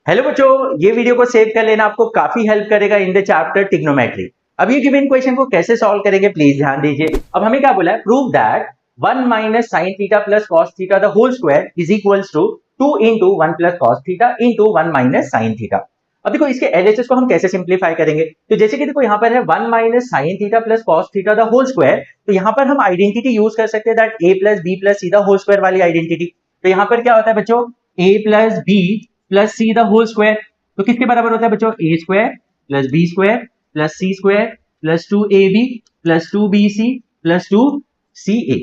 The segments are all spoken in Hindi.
हेलो बच्चों, ये वीडियो को सेव कर लेना आपको काफी हेल्प करेगा इन द चैप्टर ट्रिग्नोमेट्री। अब ये गिवन क्वेश्चन को कैसे सॉल्व करेंगे प्लीज ध्यान दीजिए। अब हमें क्या बोला है, prove that 1 minus sine theta plus cos theta the whole square is equals to 2 into 1 plus cos theta into 1 minus sine theta. अब देखो इसके एलएचएस को हम कैसे सिंप्लीफाई करेंगे। तो जैसे कि देखो यहाँ पर है 1 minus sine theta plus cos theta the whole square, तो यहाँ पर हम आइडेंटिटी यूज कर सकते हैं that a plus B plus C the whole square वाली आइडेंटिटी। तो यहाँ पर क्या होता है बच्चों, a plus B plus C the whole square, तो किसके बराबर होता है बच्चों, A square plus B square plus C square plus 2ab plus 2bc plus 2ca।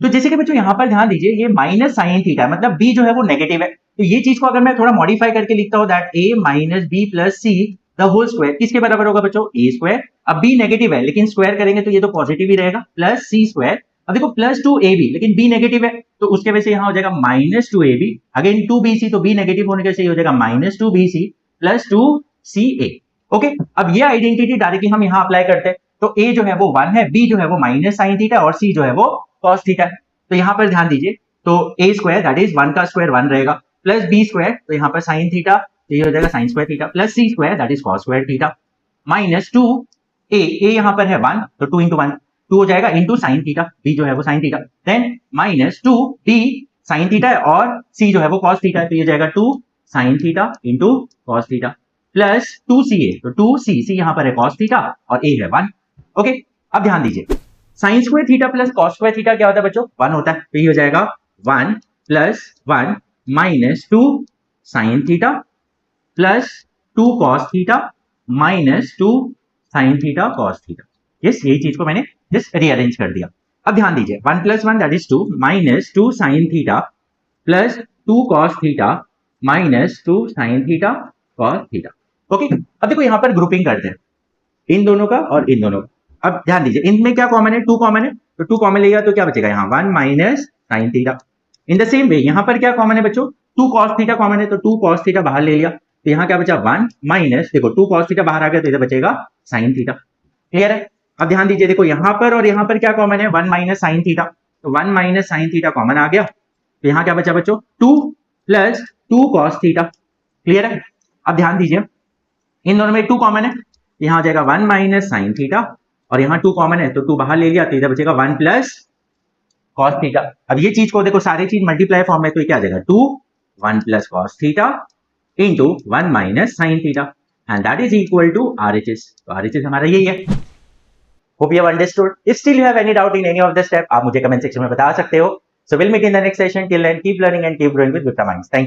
तो जैसे कि बच्चों यहाँ पर ध्यान दीजिए, ये माइनस साइन थीटा मतलब b जो है वो नेगेटिव है, तो ये चीज को अगर मैं थोड़ा मॉडिफाई करके लिखता हूं that a minus B plus C the whole square किसके बराबर होगा बच्चों, ए स्क्वायर। अब b नेगेटिव है लेकिन स्क्वायर करेंगे तो ये तो पॉजिटिव ही रहेगा, प्लस सी स्क्वायर। अब देखो प्लस 2ab लेकिन b नेगेटिव है तो उसके वजह से यहाँ हो जाएगा माइनस 2ab, अगेन 2bc तो b नेगेटिव होने के वजह से हो जाएगा minus 2bc plus 2ca। Okay, अब ये आइडेंटिटी डायरेक्टली हम यहाँ अप्लाई करते हैं, तो a जो है वो 1 है, b जो है वो माइनस साइन थीटा और c जो है वो कॉस थीटा है। तो यहाँ पर ध्यान दीजिए, तो a स्क्वायर दैट इज 1 का स्क्वायर 1 रहेगा, प्लस b स्क्वायर तो यहाँ पर साइन थीटा तो ये हो जाएगा sine square theta, plus c square that is cos square theta, minus 2a, a यहाँ पर है 1 तो 2 इंटू 1 2 हो जाएगा इंटू साइन थीटा, b जो है वो sine theta, then minus 2b sine theta है और c जो है वो कॉस थीटा है, तो ये जाएगा 2 sine theta into cos theta plus 2ca, तो 2c यहाँ पर है कॉस थीटा और a है 1। ओके, अब ध्यान दीजिए, sine square theta plus cos square theta क्या होता है बच्चों, 1 होता है, तो ये हो जाएगा 1 plus 1 minus 2 sign theta plus 2 cos theta minus 2 sine theta cos theta. Yes, यही चीज को मैंने जस्ट रीअरेंज कर दिया। अब ध्यान दीजिए, 1 plus 1 that is 2 minus 2 sign theta plus 2 cos theta minus 2 sine theta cos theta. Okay, अब देखो यहाँ पर ग्रुपिंग करते हैं इन दोनों का और इन दोनों का। अब ध्यान दीजिए, इनमें क्या कॉमन है, 2 कॉमन है, तो 2 कॉमन लेगा तो क्या बचेगा यहाँ 1 minus sine theta. In the same way यहाँ पर क्या कॉमन है बच्चों, 2 कॉस थीटा कॉमन है, तो 2 कॉस थीटा बाहर ले लिया, तो यहाँ क्या बचा 1 माइनस, देखो 2 कॉस थीटा बाहर आ गया तो इधर बचेगा साइन थीटा। क्लियर है। अब ध्यान दीजिए, देखो यहाँ पर और यहाँ पर क्या कॉमन है, 1 माइनस साइन थीटा, तो 1 माइनस साइन थीटा कॉमन आ गया, तो यहाँ क्या बचा बच्चों 2 प्लस 2 कॉस थीटा। क्लियर है। अब ध्यान दीजिए, इन दोनों में 2 कॉमन है, यहाँ आ जाएगा 1 माइनस साइन थीटा और यहाँ 2 कॉमन है तो 2 बाहर ले लिया तो इधर बचेगा 1 प्लस कॉस थीटा। अब ये चीज को देखो सारी चीज मल्टीप्लाई फॉर्म में, तो ये क्या आ जाएगा 2 1 plus cos theta into 1 minus sine theta and that is equal to RHS. तो आरएचएस हमारा यही है। Hope you have understood. If still you have any doubt in any of the step, आप मुझे कमेंट सेक्शन में बता सकते हो। So will meet in the next session. Till then keep learning and keep growing with Gupta minds. Thank you.